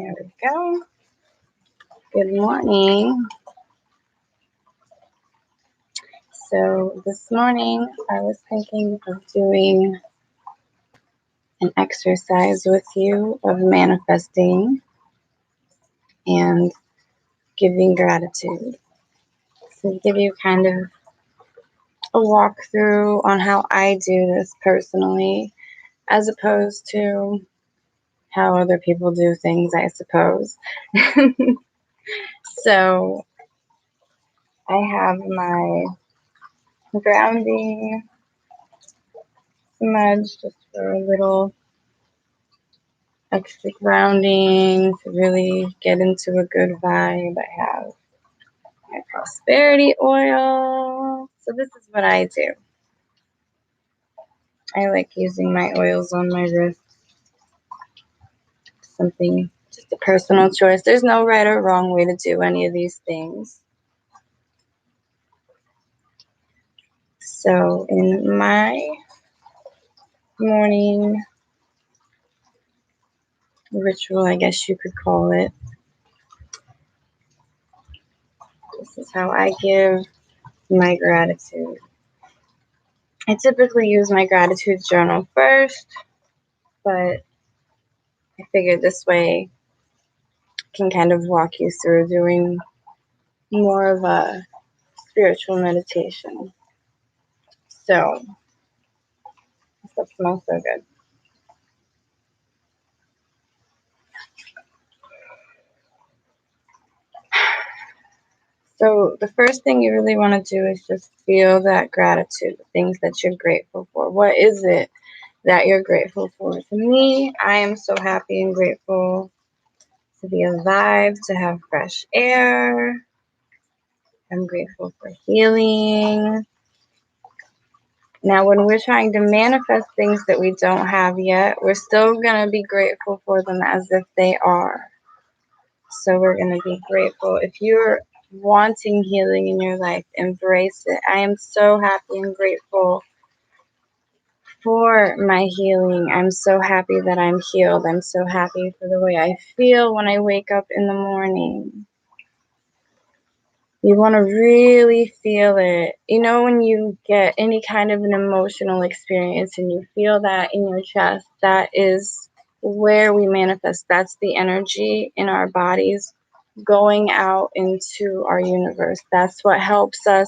There we go. Good morning. So this morning I was thinking of doing an exercise with you of manifesting and giving gratitude. So give you kind of a walkthrough on how I do this personally, as opposed to how other people do things, I suppose. So I have my grounding smudge just for a little extra grounding to really get into a good vibe. I have my prosperity oil. So this is what I do. I like using my oils on my wrist. Something, just a personal choice. There's no right or wrong way to do any of these things. So in my morning ritual, I guess you could call it, this is how I give my gratitude. I typically use my gratitude journal first, but I figured this way I can kind of walk you through doing more of a spiritual meditation. So, this stuff smells so good. So, the first thing you really want to do is just feel that gratitude, the things that you're grateful for. What is it that you're grateful for? For me, I am so happy and grateful to be alive, to have fresh air. I'm grateful for healing. Now, when we're trying to manifest things that we don't have yet, we're still going to be grateful for them as if they are. So we're going to be grateful. If you're wanting healing in your life, embrace it. I am so happy and grateful for my healing. I'm so happy that I'm healed. I'm so happy for the way I feel when I wake up in the morning. You want to really feel it. You know, when you get any kind of an emotional experience and you feel that in your chest, that is where we manifest. That's the energy in our bodies going out into our universe. That's what helps us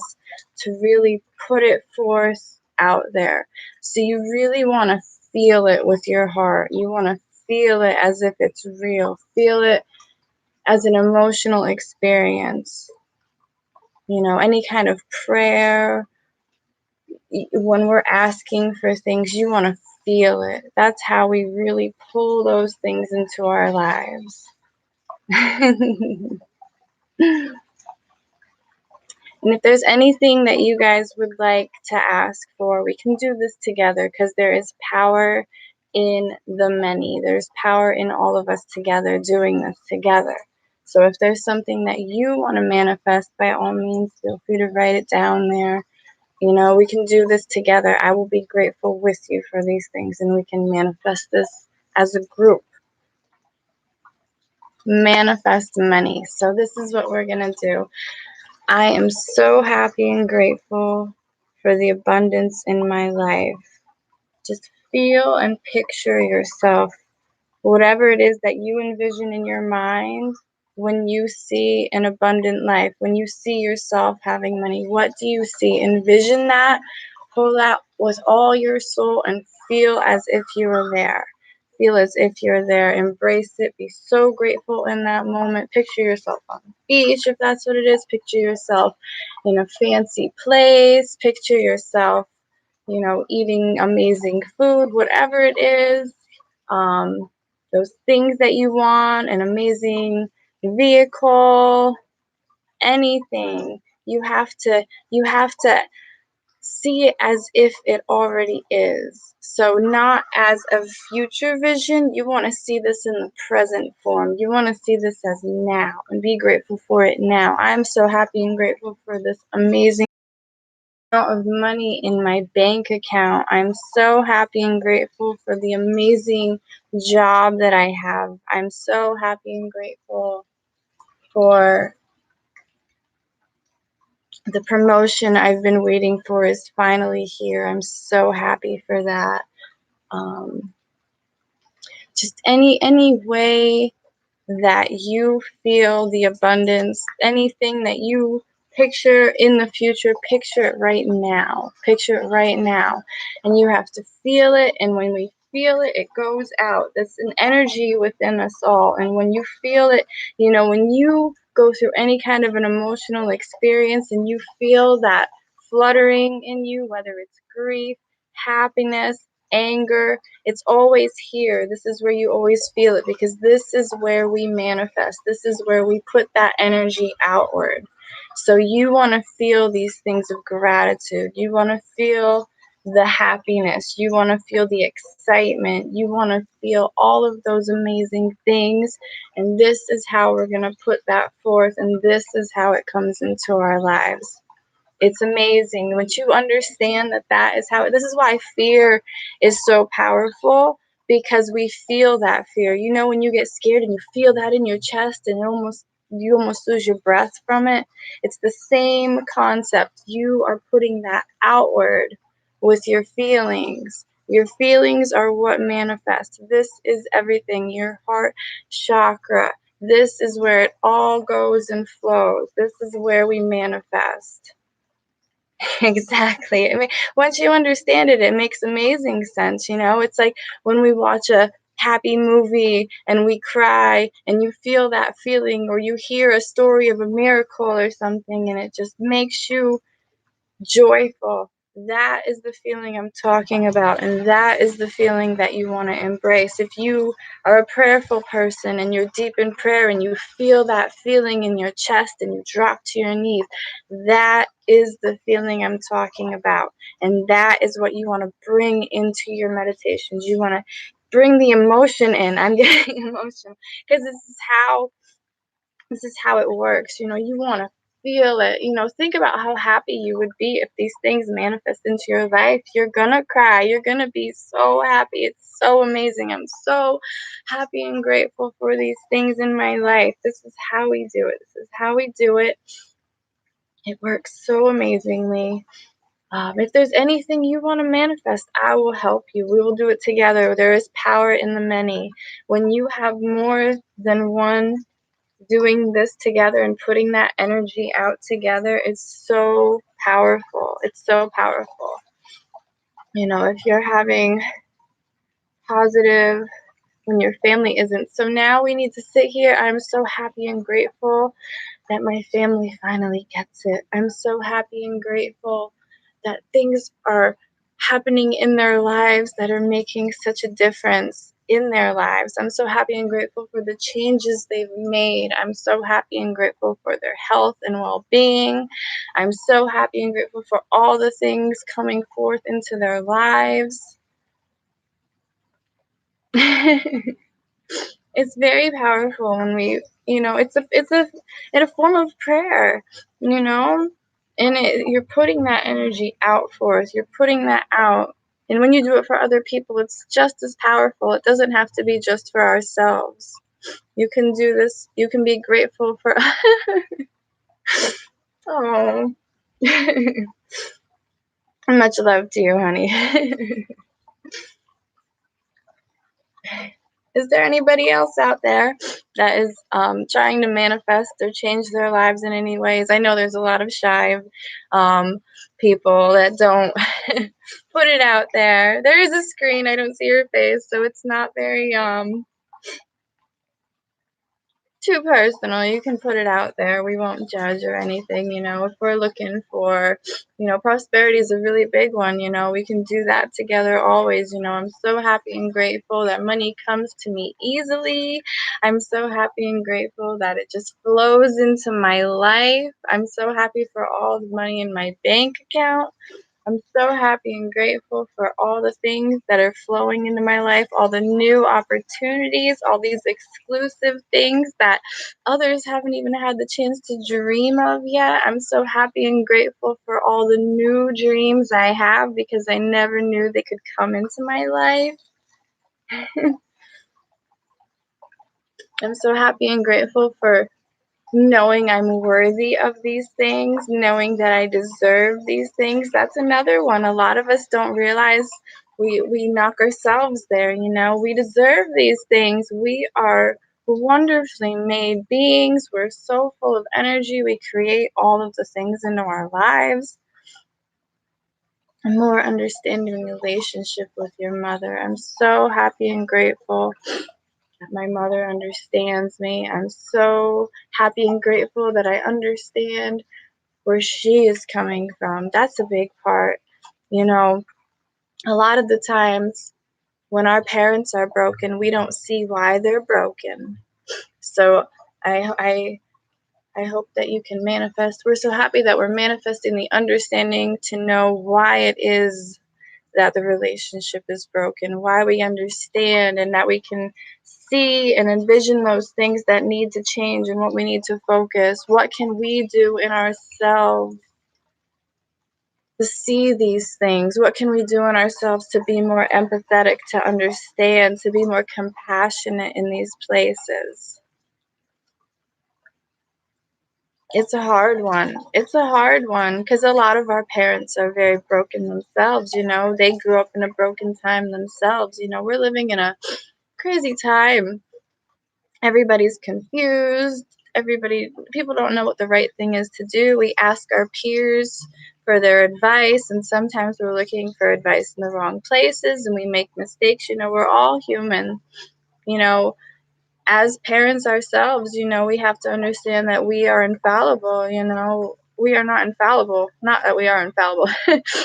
to really put it forth out there. So you really want to feel it with your heart. You want to feel it as if it's real. Feel it as an emotional experience. You know, any kind of prayer, when we're asking for things, you want to feel it. That's how we really pull those things into our lives. And if there's anything that you guys would like to ask for, we can do this together because there is power in the many. There's power in all of us together doing this together. So if there's something that you want to manifest, by all means, feel free to write it down there. You know, we can do this together. I will be grateful with you for these things, and we can manifest this as a group. Manifest money. So this is what we're going to do. I am so happy and grateful for the abundance in my life. Just feel and picture yourself, whatever it is that you envision in your mind when you see an abundant life, when you see yourself having money. What do you see? Envision that. Pull out with all your soul and feel as if you are there. Feel as if you're there. Embrace it. Be so grateful in that moment. Picture yourself on the beach, if that's what it is. Picture yourself in a fancy place. Picture yourself, you know, eating amazing food, whatever it is. Those things that you want, an amazing vehicle, anything. You have to see it as if it already is. So not as a future vision. You want to see this in the present form. You want to see this as now and be grateful for it now. I'm so happy and grateful for this amazing of money in my bank account. I'm so happy and grateful for the amazing job that I have. I'm so happy and grateful for the promotion I've been waiting for is finally here. I'm so happy for that. Um, just any way that you feel the abundance, anything that you picture in the future, picture it right now. Picture it right now. And you have to feel it. And when we feel it, it goes out. That's an energy within us all. And when you feel it, when you go through any kind of an emotional experience and you feel that fluttering in you, whether it's grief, happiness, anger, it's always here. This is where you always feel it because this is where we manifest. This is where we put that energy outward. So you want to feel these things of gratitude. You want to feel the happiness. You want to feel the excitement. You want to feel all of those amazing things. And this is how we're going to put that forth. And this is how it comes into our lives. It's amazing once you understand that is how. This is why fear is so powerful, because we feel that fear. When you get scared and you feel that in your chest and you almost lose your breath from it. It's the same concept. You are putting that outward with your feelings. Your feelings are what manifest. This is everything. Your heart chakra. This is where it all goes and flows. This is where we manifest. Exactly. I mean, once you understand it, it makes amazing sense. It's like when we watch a happy movie and we cry and you feel that feeling, or you hear a story of a miracle or something and it just makes you joyful. That is the feeling I'm talking about, and that is the feeling that you want to embrace. If you are a prayerful person and you're deep in prayer and you feel that feeling in your chest and you drop to your knees, that is the feeling I'm talking about. And that is what you want to bring into your meditations. You want to bring the emotion in. I'm getting emotional because this is how it works. You want to feel it. Think about how happy you would be if these things manifest into your life. You're gonna cry. You're gonna be so happy. It's so amazing. I'm so happy and grateful for these things in my life. This is how we do it. This is how we do it. It works so amazingly. If there's anything you want to manifest, I will help you. We will do it together. There is power in the many. When you have more than one doing this together and putting that energy out together is so powerful. It's so powerful. If you're having positive when your family isn't. So now we need to sit here. I'm so happy and grateful that my family finally gets it. I'm so happy and grateful that things are happening in their lives that are making such a difference in their lives. I'm so happy and grateful for the changes they've made. I'm so happy and grateful for their health and well-being. I'm so happy and grateful for all the things coming forth into their lives. It's very powerful when it's a form of prayer, and you're putting that energy out forth. You're putting that out, and when you do it for other people, it's just as powerful. It doesn't have to be just for ourselves. You can do this. You can be grateful for. Oh, much love to you, honey. Is there anybody else out there that is trying to manifest or change their lives in any ways? I know there's a lot of shy people that don't put it out there. There is a screen. I don't see your face, so it's not very too personal. You can put it out there. We won't judge or anything. If we're looking for, prosperity is a really big one. We can do that together always. I'm so happy and grateful that money comes to me easily. I'm so happy and grateful that it just flows into my life. I'm so happy for all the money in my bank account. I'm so happy and grateful for all the things that are flowing into my life, all the new opportunities, all these exclusive things that others haven't even had the chance to dream of yet. I'm so happy and grateful for all the new dreams I have because I never knew they could come into my life. I'm so happy and grateful for knowing I'm worthy of these things, knowing that I deserve these things. That's another one. A lot of us don't realize we knock ourselves there, you know. We deserve these things. We are wonderfully made beings. We're so full of energy. We create all of the things into our lives. A more understanding relationship with your mother. I'm so happy and grateful that my mother understands me. I'm so happy and grateful that I understand where she is coming from. That's a big part. You know, a lot of the times when our parents are broken, we don't see why they're broken. So I hope that you can manifest. We're so happy that we're manifesting the understanding to know why it is that the relationship is broken, why we understand, and that we can see and envision those things that need to change and what we need to focus. What can we do in ourselves to see these things? What can we do in ourselves to be more empathetic, to understand, to be more compassionate in these places? It's a hard one. It's a hard one because a lot of our parents are very broken themselves. You know, they grew up in a broken time themselves. You know, we're living in a crazy time. Everybody's confused. People don't know what the right thing is to do. We ask our peers for their advice, and sometimes we're looking for advice in the wrong places and we make mistakes. You know, we're all human. You know, as parents ourselves, you know, we have to understand that we are infallible. You know, we are not infallible. Not that we are infallible.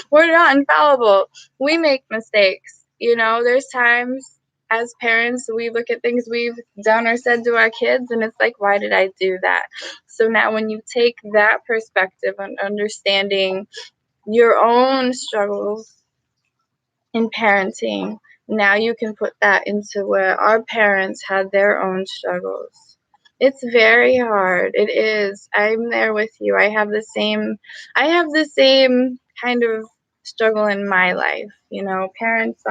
We're not infallible. We make mistakes. You know, there's times as parents we look at things we've done or said to our kids and it's like, why did I do that? So now when you take that perspective and understanding your own struggles in parenting, now you can put that into where our parents had their own struggles. It's very hard. It is. I'm there with you. I have the same kind of struggle in my life. You know, parents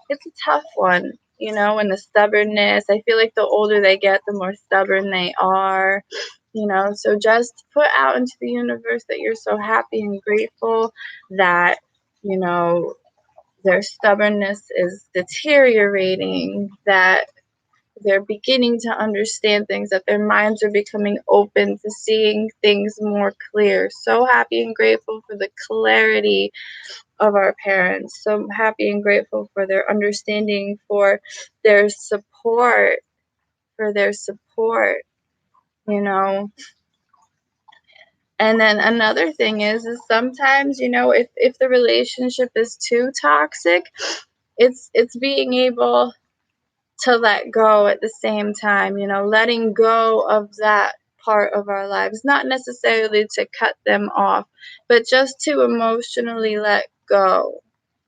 it's a tough one, you know, and the stubbornness. I feel like the older they get, the more stubborn they are. You know, so just put out into the universe that you're so happy and grateful that, you know, their stubbornness is deteriorating, that they're beginning to understand things, that their minds are becoming open to seeing things more clear. So happy and grateful for the clarity of our parents. So happy and grateful for their understanding, their support, for their support, you know. And then another thing is sometimes, you know, if the relationship is too toxic, it's being able to let go at the same time, you know, letting go of that part of our lives, not necessarily to cut them off, but just to emotionally let go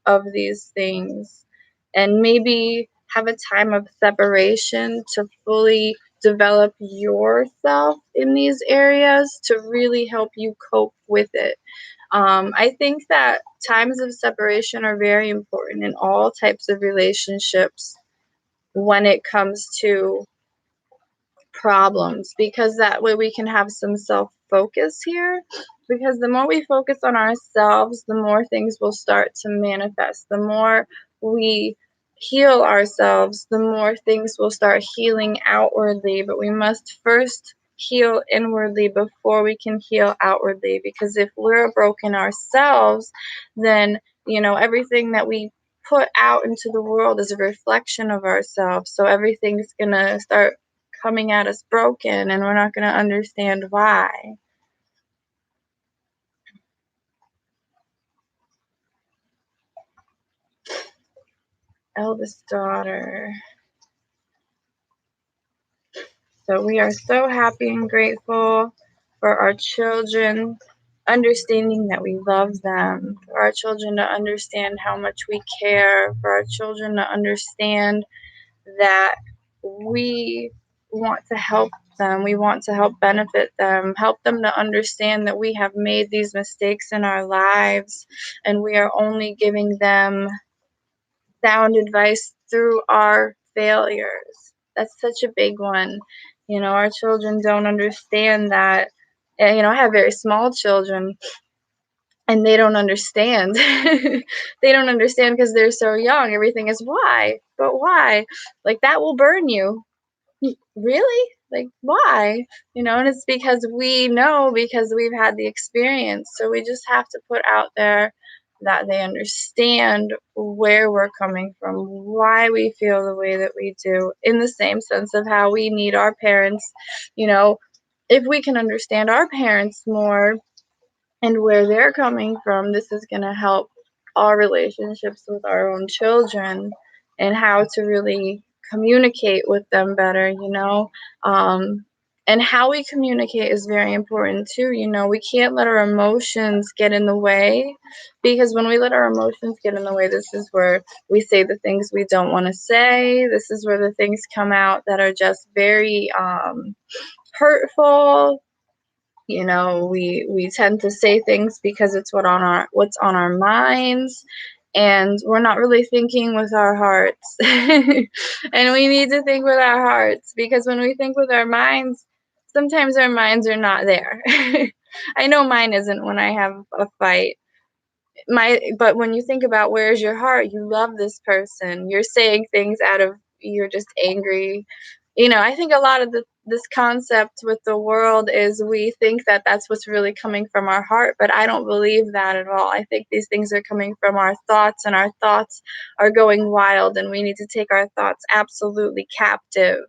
of these things and maybe have a time of separation to fully develop yourself in these areas to really help you cope with it. I think that times of separation are very important in all types of relationships when it comes to problems, because that way we can have some self focus here. Because the more we focus on ourselves, the more things will start to manifest. The more we heal ourselves, the more things will start healing outwardly. But we must first heal inwardly before we can heal outwardly. Because if we're broken ourselves, then, you know, everything that we put out into the world is a reflection of ourselves. So everything's going to start coming at us broken and we're not going to understand why. Eldest daughter. So we are so happy and grateful for our children. understanding that we love them, for our children to understand how much we care, for our children to understand that we want to help them, we want to help benefit them, help them to understand that we have made these mistakes in our lives and we are only giving them sound advice through our failures. That's such a big one. Our children don't understand that. I have very small children and they don't understand. They don't understand because they're so young. Everything is why, but why? Like that will burn you. Really? Like, why? And it's because we know because we've had the experience. So we just have to put out there that they understand where we're coming from, why we feel the way that we do, in the same sense of how we need our parents. You know, if we can understand our parents more, and where they're coming from, this is going to help our relationships with our own children and how to really communicate with them better, and how we communicate is very important too. We can't let our emotions get in the way, because when we let our emotions get in the way, this is where we say the things we don't want to say. This is where the things come out that are just very hurtful. We tend to say things because it's what's on our minds, and we're not really thinking with our hearts. And we need to think with our hearts, because when we think with our minds, sometimes our minds are not there. I know mine isn't when I have a fight. But when you think about where's your heart, you love this person. You're saying things out of you're just angry. I think a lot of this concept with the world is we think that that's what's really coming from our heart, but I don't believe that at all. I think these things are coming from our thoughts, and our thoughts are going wild, and we need to take our thoughts absolutely captive,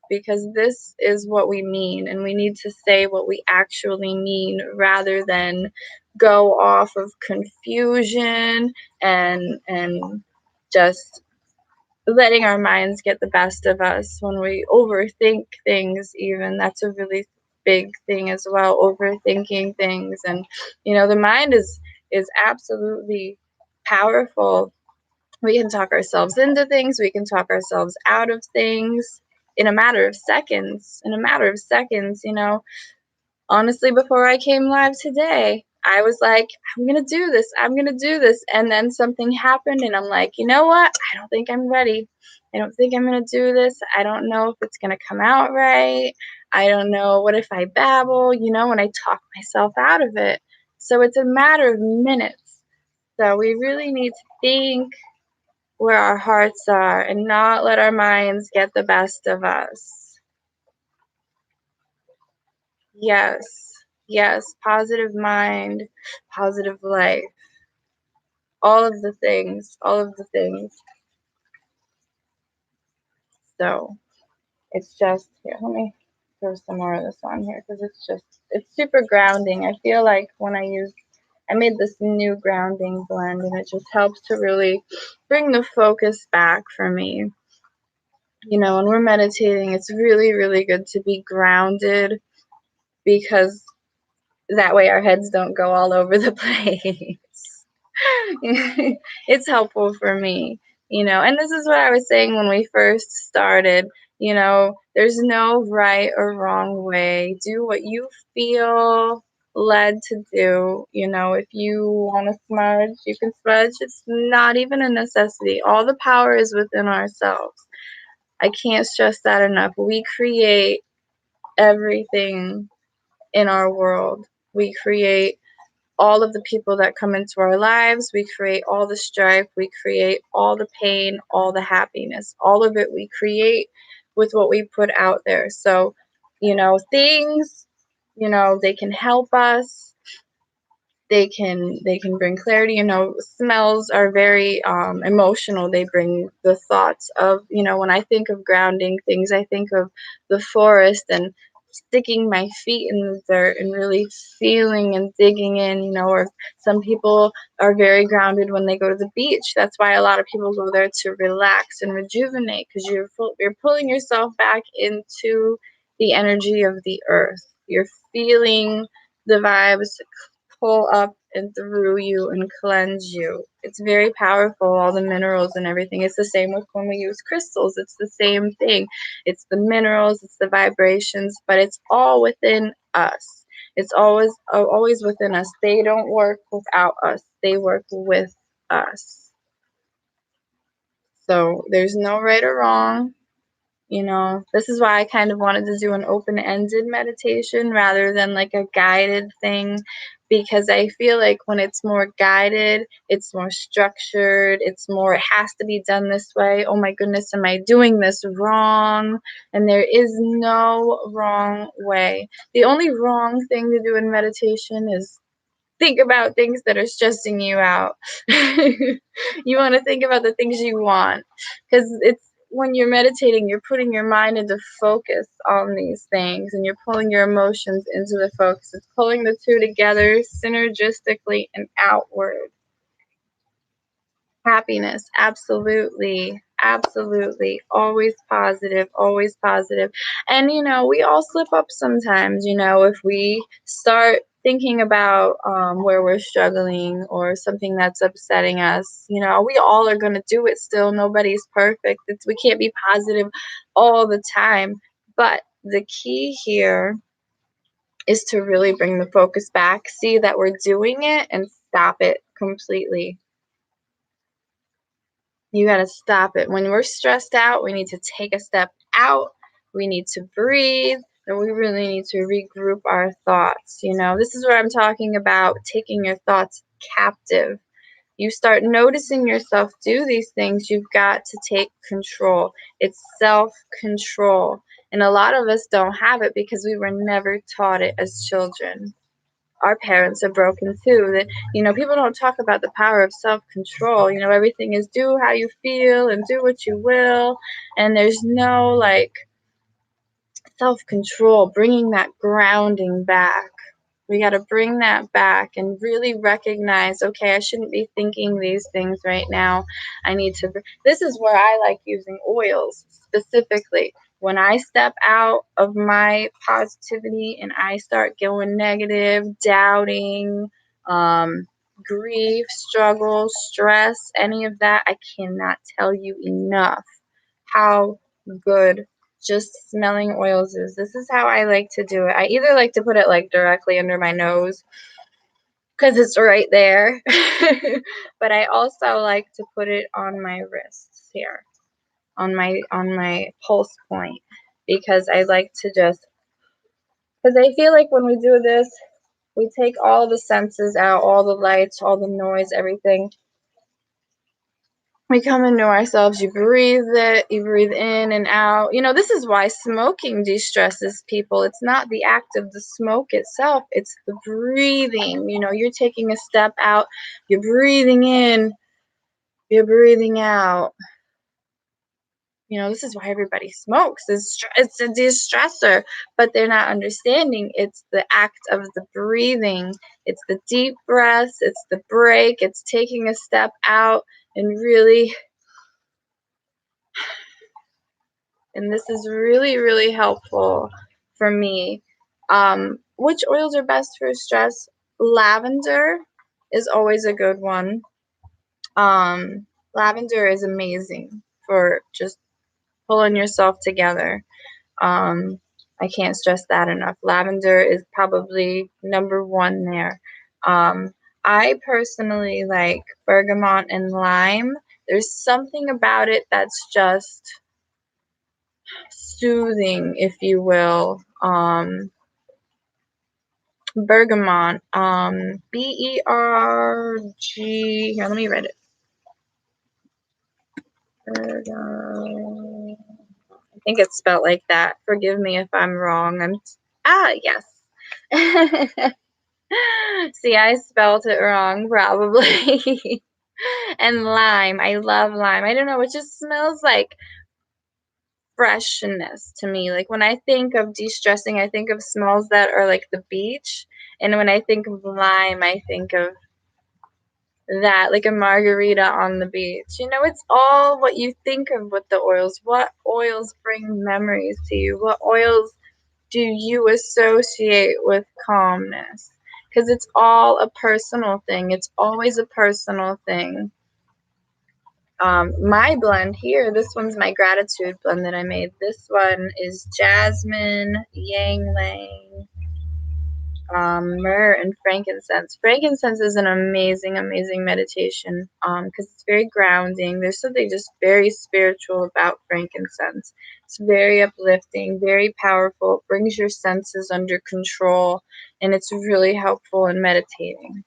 because this is what we mean, and we need to say what we actually mean rather than go off of confusion and just letting our minds get the best of us when we overthink things. Even that's a really big thing as well, overthinking things. And the mind is absolutely powerful. We can talk ourselves into things, we can talk ourselves out of things in a matter of seconds. Honestly, before I came live today, I was like, I'm gonna do this, and then something happened and I'm like, you know what, I don't think I'm ready. I don't think I'm gonna do this. I don't know if it's gonna come out right. I don't know, what if I babble, and I talk myself out of it. So it's a matter of minutes. So we really need to think where our hearts are and not let our minds get the best of us. Yes, yes, positive mind, positive life, all of the things, all of the things. So it's just, here, let me throw some more of this on here, because it's super grounding. I feel like when I made this new grounding blend, and it just helps to really bring the focus back for me. When we're meditating, it's really, really good to be grounded, because that way our heads don't go all over the place. It's helpful for me, and this is what I was saying when we first started. There's no right or wrong way. Do what you feel led to do. If you want to smudge, you can smudge. It's not even a necessity. All the power is within ourselves. I can't stress that enough. We create everything in our world. We create all of the people that come into our lives. We create all the strife. We create all the pain, all the happiness, all of it we create with what we put out there. So, things, they can help us. They can bring clarity. Smells are very emotional. They bring the thoughts of, when I think of grounding things, I think of the forest and sticking my feet in the dirt and really feeling and digging in. Or some people are very grounded when they go to the beach. That's why a lot of people go there, to relax and rejuvenate, because you're pulling yourself back into the energy of the earth. You're feeling the vibes pull up and through you and cleanse you. It's very powerful, all the minerals and everything. It's the same with when we use crystals. It's the same thing. It's the minerals, it's the vibrations, but it's all within us. It's always within us. They don't work without us. They work with us. So there's no right or wrong. This is why I kind of wanted to do an open-ended meditation rather than like a guided thing, because I feel like when it's more guided, it's more structured, it has to be done this way. Oh my goodness, am I doing this wrong? And there is no wrong way. The only wrong thing to do in meditation is think about things that are stressing you out. You want to think about the things you want, because it's when you're meditating, you're putting your mind into focus on these things, and you're pulling your emotions into the focus. It's pulling the two together synergistically and outward. Happiness, absolutely, absolutely, always positive, always positive. And we all slip up sometimes. If we start thinking about where we're struggling or something that's upsetting us, we all are going to do it still. Nobody's perfect. We can't be positive all the time. But the key here is to really bring the focus back, see that we're doing it, and stop it completely. You got to stop it. When we're stressed out, we need to take a step out. We need to breathe. And we really need to regroup our thoughts. This is what I'm talking about, taking your thoughts captive. You start noticing yourself do these things, you've got to take control. It's self-control. And a lot of us don't have it because we were never taught it as children. Our parents are broken too. That people don't talk about the power of self-control. Everything is do how you feel and do what you will, and there's no like self-control, bringing that grounding back. We got to bring that back and really recognize, okay, I shouldn't be thinking these things right now. I need to. This is where I like using oils specifically. When I step out of my positivity and I start going negative, doubting, grief, struggle, stress, any of that, I cannot tell you enough how good just smelling oils is. This is how I like to do it. I either like to put it like directly under my nose because it's right there, but I also like to put it on my wrists here, on my pulse point, because I like to because I feel like when we do this, we take all the senses out, all the lights, all the noise, everything. We come into ourselves, you breathe it, you breathe in and out. This is why smoking de-stresses people. It's not the act of the smoke itself, it's the breathing. You're taking a step out, you're breathing in, you're breathing out. This is why everybody smokes. It's a de-stressor, but they're not understanding it's the act of the breathing. It's the deep breaths, it's the break, it's taking a step out and really. And this is really, really helpful for me. Which oils are best for stress? Lavender is always a good one. Lavender is amazing for just pulling yourself together. I can't stress that enough. Lavender is probably number one there. I personally like bergamot and lime. There's something about it that's just soothing, if you will. Bergamot, Berg. Here, let me read it. Bergamot. I think it's spelled like that. Forgive me if I'm wrong. Yes. See, I spelled it wrong, probably. And lime. I love lime. I don't know. It just smells like freshness to me. Like when I think of de-stressing, I think of smells that are like the beach. And when I think of lime, I think of that, like a margarita on the beach. It's all what you think of with the oils. What oils bring memories to you? What oils do you associate with calmness? Because it's all a personal thing. It's always a personal thing. My blend here, this one's my gratitude blend that I made. This one is jasmine, yang lang, myrrh, and frankincense. Frankincense is an amazing, amazing meditation because it's very grounding. There's something just very spiritual about frankincense. It's very uplifting, very powerful. It brings your senses under control, and it's really helpful in meditating.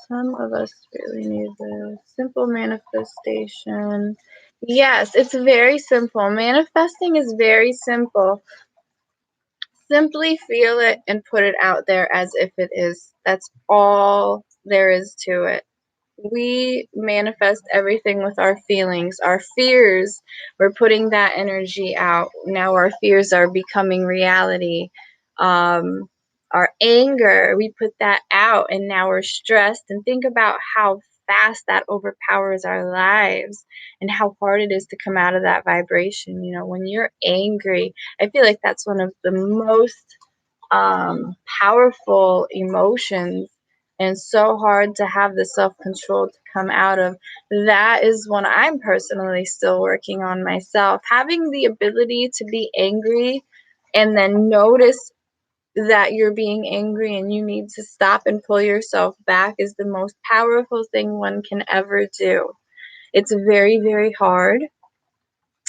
Some of us really need this. Simple manifestation. Yes, it's very simple. Manifesting is very simple. Simply feel it and put it out there as if it is. That's all there is to it. We manifest everything with our feelings. Our fears, we're putting that energy out. Now our fears are becoming reality. Um, our anger, we put that out and now we're stressed. And think about how fast that overpowers our lives and how hard it is to come out of that vibration. You know, when you're angry, I feel like that's one of the most powerful emotions and so hard to have the self-control to come out of. That is one I'm personally still working on myself. Having the ability to be angry and then notice that you're being angry and you need to stop and pull yourself back is the most powerful thing one can ever do. It's very, very hard,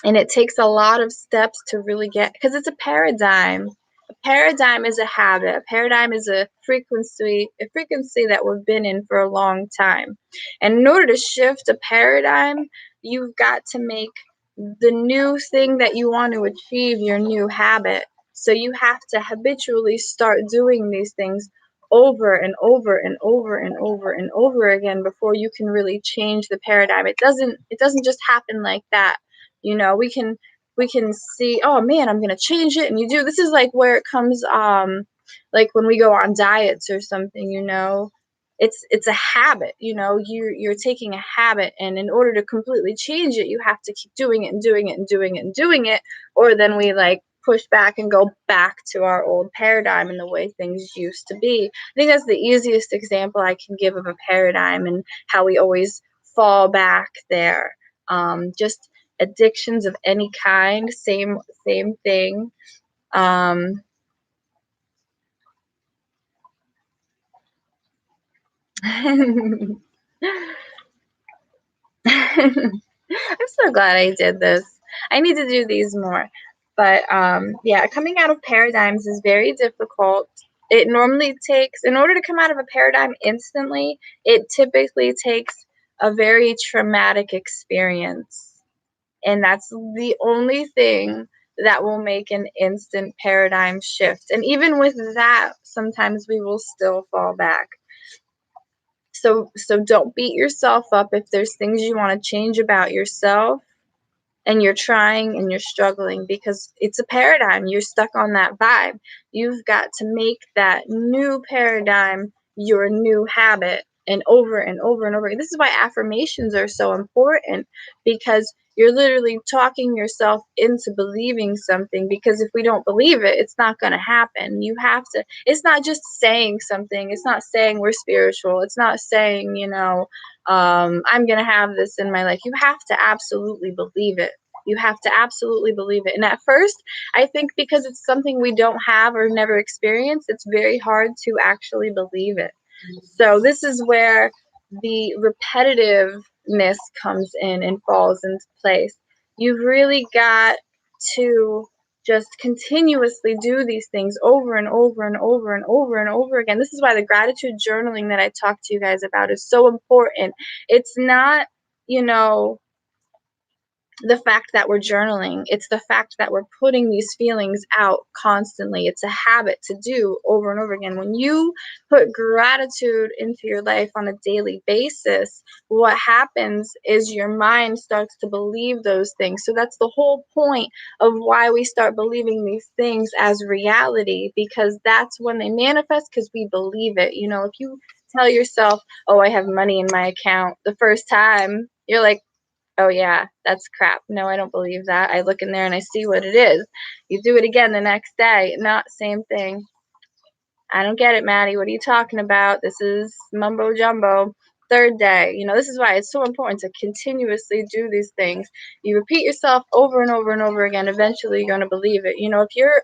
and it takes a lot of steps to really get, because it's a paradigm. A paradigm is a habit. A paradigm is a frequency that we've been in for a long time. And in order to shift a paradigm, you've got to make the new thing that you want to achieve your new habit. So you have to habitually start doing these things over and over and over and over and over again before you can really change the paradigm. It doesn't just happen like that. You know, we can see, oh man, I'm gonna change it, and you do. This is like where it comes, like when we go on diets or something. You know, it's a habit. You know, you're taking a habit, and in order to completely change it, you have to keep doing it and doing it and doing it and doing it, or then we like push back and go back to our old paradigm and the way things used to be. I think that's the easiest example I can give of a paradigm and how we always fall back there. Just addictions of any kind, same thing. um I'm so glad I did this. I need to do these more. But yeah, coming out of paradigms is very difficult. It normally takes, in order to come out of a paradigm instantly, it typically takes a very traumatic experience. And that's the only thing that will make an instant paradigm shift. And even with that, sometimes we will still fall back. So don't beat yourself up if there's things you want to change about yourself and you're trying and you're struggling, because it's a paradigm. You're stuck on that vibe. You've got to make that new paradigm your new habit, and over and over and over. This is why affirmations are so important, because you're literally talking yourself into believing something, because if we don't believe it, it's not going to happen. You have to, it's not just saying something. It's not saying we're spiritual. It's not saying, I'm going to have this in my life. You have to absolutely believe it. You have to absolutely believe it. And at first, I think because it's something we don't have or never experienced, it's very hard to actually believe it. So this is where the repetitiveness comes in and falls into place. You've really got to just continuously do these things over and over and over and over and over again. This is why the gratitude journaling that I talked to you guys about is so important. It's not, you know, the fact that we're journaling. It's the fact that we're putting these feelings out constantly. It's a habit to do over and over again. When you put gratitude into your life on a daily basis, what happens is your mind starts to believe those things. So that's the whole point of why we start believing these things as reality, because that's when they manifest, because we believe it. If you tell yourself, oh, I have money in my account, the first time, you're like, oh yeah, that's crap. No, I don't believe that. I look in there and I see what it is. You do it again the next day, not same thing. I don't get it, Maddie. What are you talking about? This is mumbo jumbo. Third day. This is why it's so important to continuously do these things. You repeat yourself over and over and over again. Eventually, you're going to believe it. If you're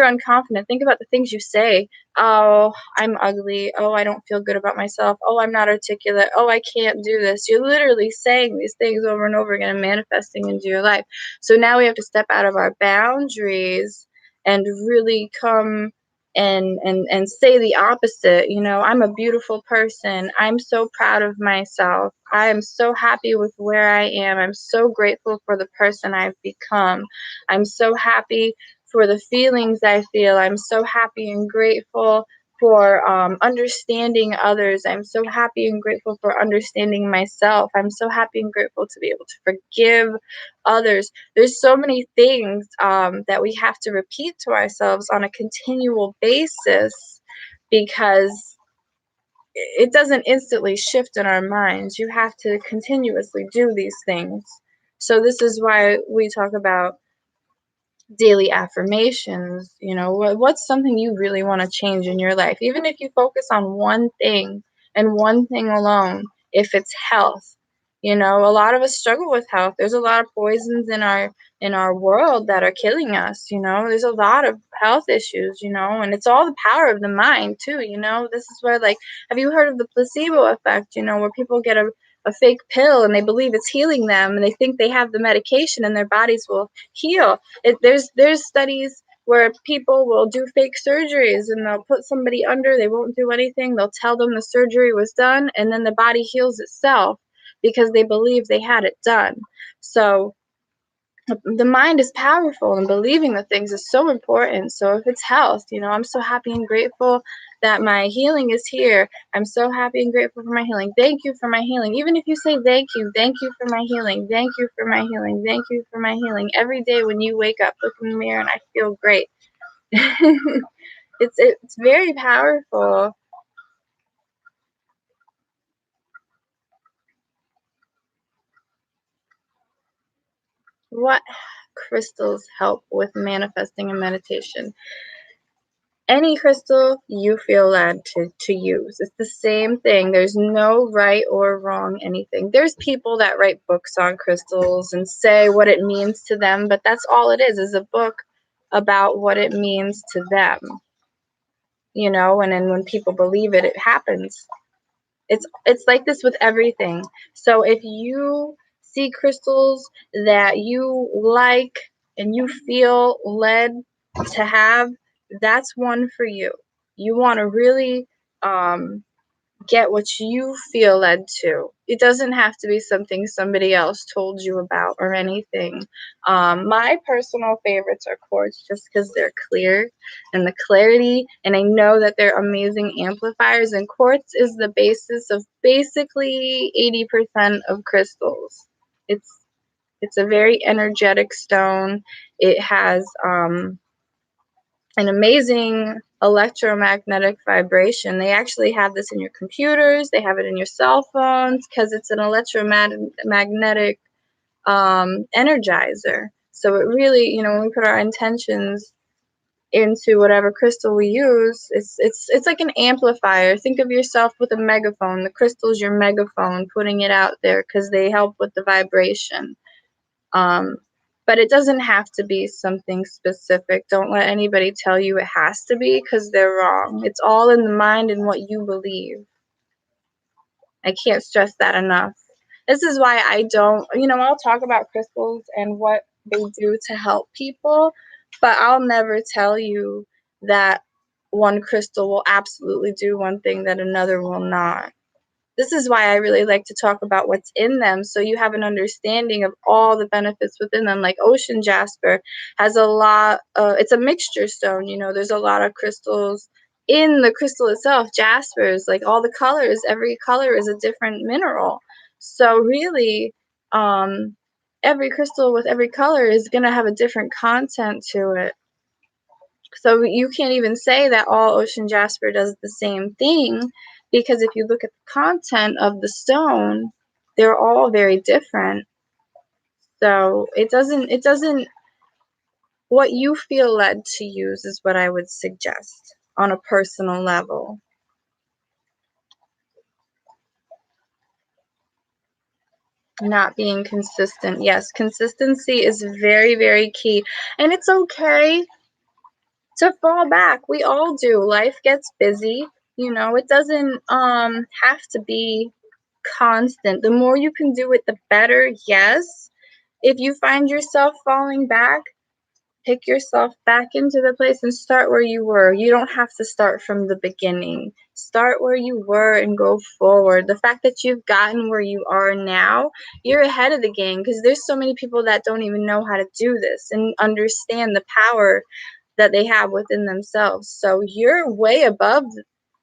unconfident, think about the things you say. Oh, I'm ugly. Oh, I don't feel good about myself. Oh, I'm not articulate. Oh, I can't do this. You're literally saying these things over and over again and manifesting into your life. So now we have to step out of our boundaries and really come and say the opposite. I'm a beautiful person. I'm so proud of myself. I am so happy with where I am. I'm so grateful for the person I've become. I'm so happy for the feelings I feel. I'm so happy and grateful for understanding others. I'm so happy and grateful for understanding myself. I'm so happy and grateful to be able to forgive others. There's so many things that we have to repeat to ourselves on a continual basis, because it doesn't instantly shift in our minds. You have to continuously do these things. So this is why we talk about daily affirmations. What's something you really want to change in your life? Even if you focus on one thing and one thing alone, if it's health. A lot of us struggle with health. There's a lot of poisons in our world that are killing us. There's a lot of health issues, and it's all the power of the mind too. This is where, like, have you heard of the placebo effect, where people get a fake pill and they believe it's healing them, and they think they have the medication and their bodies will heal. There's studies where people will do fake surgeries and they'll put somebody under, they won't do anything, they'll tell them the surgery was done, and then the body heals itself because they believe they had it done. So the mind is powerful, and believing the things is so important. So if it's health, I'm so happy and grateful that my healing is here. I'm so happy and grateful for my healing. Thank you for my healing. Even if you say thank you for my healing, thank you for my healing, thank you for my healing. Every day when you wake up, look in the mirror and I feel great. It's very powerful. What crystals help with manifesting and meditation? Any crystal you feel led to use. It's the same thing. There's no right or wrong anything. There's people that write books on crystals and say what it means to them, but that's all it is a book about what it means to them. And then when people believe it, it happens. It's like this with everything. So if you see crystals that you like and you feel led to have, that's one for you. You want to really get what you feel led to. It doesn't have to be something somebody else told you about or anything. My personal favorites are quartz, just because they're clear and the clarity, and I know that they're amazing amplifiers. And quartz is the basis of basically 80% of crystals. It's a very energetic stone. It has an amazing electromagnetic vibration. They actually have this in your computers, they have it in your cell phones, because it's an electromagnetic energizer. So it really, when we put our intentions into whatever crystal we use, it's like an amplifier. Think of yourself with a megaphone. The crystal's your megaphone, putting it out there, because they help with the vibration. Um, but it doesn't have to be something specific. Don't let anybody tell you it has to be, because they're wrong. It's all in the mind and what you believe. I can't stress that enough. This is why I don't, I'll talk about crystals and what they do to help people, but I'll never tell you that one crystal will absolutely do one thing that another will not. This is why I really like to talk about what's in them, so you have an understanding of all the benefits within them. Like ocean jasper has a lot, it's a mixture stone, there's a lot of crystals in the crystal itself. Jaspers, like all the colors, every color is a different mineral. So really, every crystal with every color is going to have a different content to it. So you can't even say that all ocean jasper does the same thing, because if you look at the content of the stone, they're all very different. So it doesn't what you feel led to use is what I would suggest on a personal level. Not being consistent. Yes, consistency is very, very key. And it's okay to fall back. We all do. Life gets busy. It doesn't have to be constant. The more you can do it, the better. Yes. If you find yourself falling back, pick yourself back into the place and start where you were. You don't have to start from the beginning. Start where you were and go forward. The fact that you've gotten where you are now, you're ahead of the game, because there's so many people that don't even know how to do this and understand the power that they have within themselves. So you're way above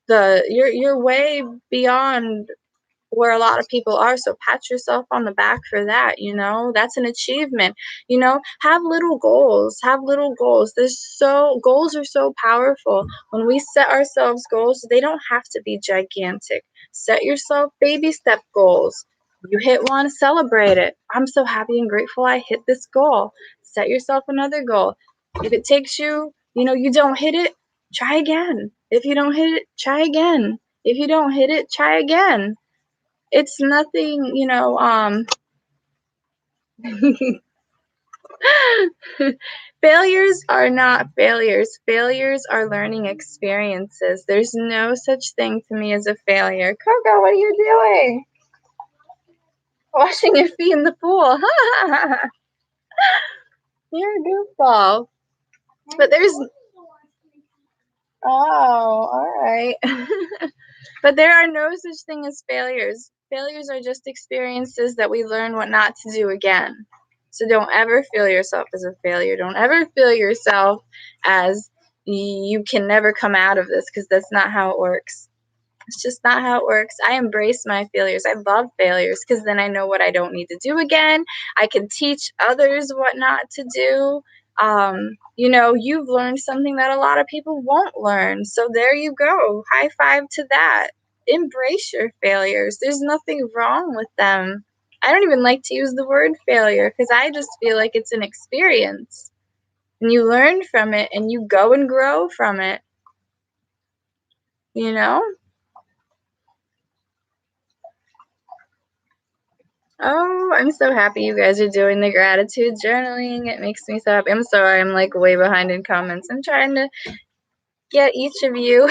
you're way beyond where a lot of people are. So pat yourself on the back for that. That's an achievement. Have little goals. Have little goals. Goals are so powerful. When we set ourselves goals, they don't have to be gigantic. Set yourself baby step goals. You hit one, celebrate it. I'm so happy and grateful I hit this goal. Set yourself another goal. If it takes you, you don't hit it, try again. If you don't hit it, try again. If you don't hit it, try again. It's nothing, failures are not failures. Failures are learning experiences. There's no such thing to me as a failure. Coco, what are you doing? Washing your feet in the pool. You're a goofball. But there's, oh, all right. But there are no such thing as failures. Failures are just experiences that we learn what not to do again. So don't ever feel yourself as a failure. Don't ever feel yourself as you can never come out of this, because that's not how it works. It's just not how it works. I embrace my failures. I love failures, because then I know what I don't need to do again. I can teach others what not to do. You've learned something that a lot of people won't learn. So there you go. High five to that. Embrace your failures. There's nothing wrong with them. I don't even like to use the word failure, because I just feel like it's an experience. And you learn from it and you go and grow from it. You know? Oh, I'm so happy you guys are doing the gratitude journaling. It makes me so happy. I'm sorry, I'm like way behind in comments. I'm trying to get each of you.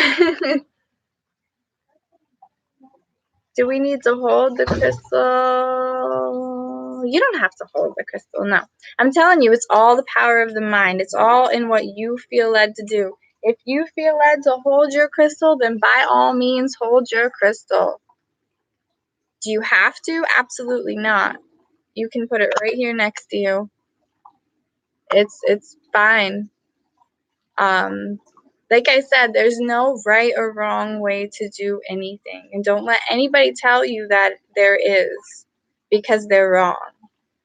Do we need to hold the crystal? You don't have to hold the crystal, no. I'm telling you, it's all the power of the mind. It's all in what you feel led to do. If you feel led to hold your crystal, then by all means, hold your crystal. Do you have to? Absolutely not. You can put it right here next to you. It's fine. Like I said, there's no right or wrong way to do anything. And don't let anybody tell you that there is, because they're wrong.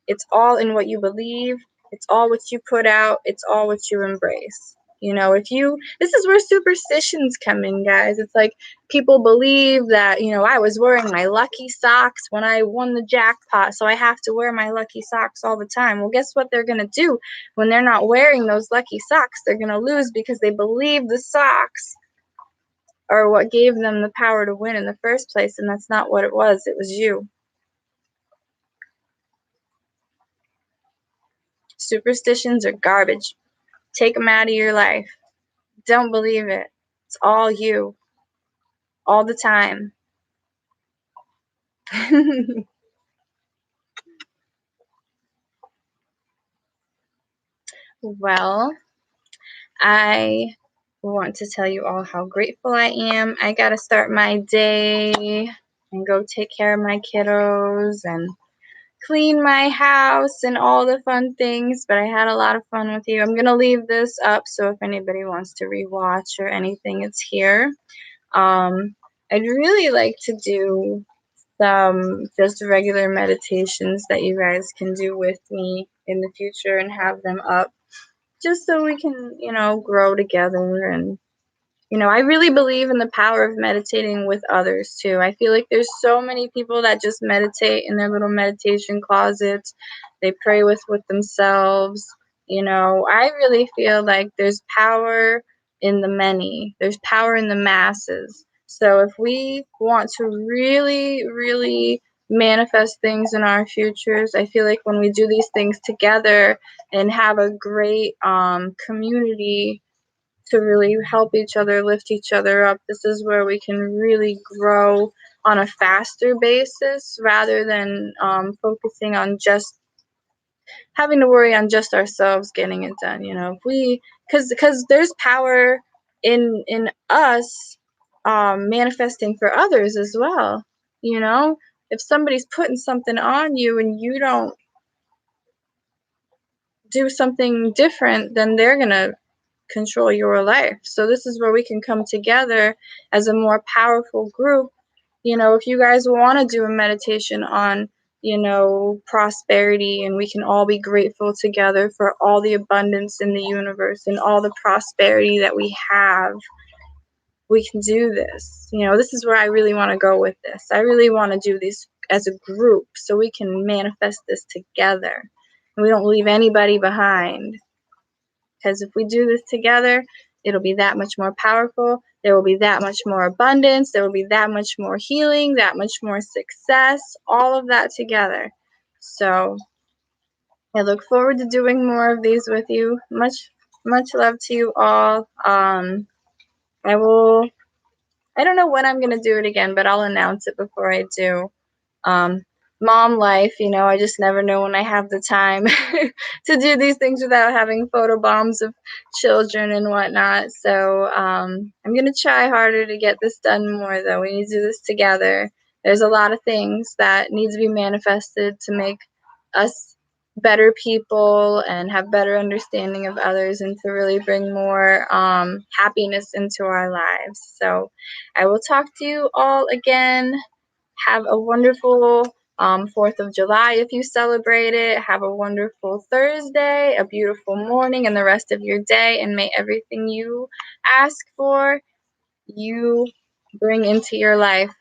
It's all in what you believe. It's all what you put out. It's all what you embrace. This is where superstitions come in, guys. It's like people believe that, I was wearing my lucky socks when I won the jackpot, so I have to wear my lucky socks all the time. Well, guess what they're going to do when they're not wearing those lucky socks? They're going to lose, because they believe the socks are what gave them the power to win in the first place, and that's not what it was. It was you. Superstitions are garbage. Take them out of your life. Don't believe it. It's all you. All the time. Well, I want to tell you all how grateful I am. I got to start my day. and go take care of my kiddos and clean my house and all the fun things. But I had a lot of fun with you. I'm going to leave this up, so if anybody wants to rewatch or anything, it's here. I'd really like to do some just regular meditations that you guys can do with me in the future and have them up just so we can, grow together. And I really believe in the power of meditating with others too. I feel like there's so many people that just meditate in their little meditation closets. They pray with themselves. I really feel like there's power in the many. There's power in the masses. So if we want to really, really manifest things in our futures, I feel like when we do these things together and have a great community to really help each other, lift each other up. This is where we can really grow on a faster basis rather than focusing on just having to worry on just ourselves getting it done. If we, because there's power in us manifesting for others as well. If somebody's putting something on you and you don't do something different, then they're gonna control your life. So this is where we can come together as a more powerful group. If you guys want to do a meditation on, prosperity, and we can all be grateful together for all the abundance in the universe and all the prosperity that we have, we can do this. This is where I really want to go with this. I really want to do this as a group so we can manifest this together and we don't leave anybody behind. Because if we do this together, it'll be that much more powerful. There will be that much more abundance. There will be that much more healing, that much more success, all of that together. So I look forward to doing more of these with you. Much, much love to you all. I will, I don't know when I'm going to do it again, but I'll announce it before I do. um, Mom life, I just never know when I have the time to do these things without having photo bombs of children and whatnot. So I'm going to try harder to get this done more, though. We need to do this together. There's a lot of things that need to be manifested to make us better people and have better understanding of others and to really bring more happiness into our lives. So I will talk to you all again. Have a wonderful 4th of July if you celebrate it. Have a wonderful Thursday, a beautiful morning, and the rest of your day. And may everything you ask for, you bring into your life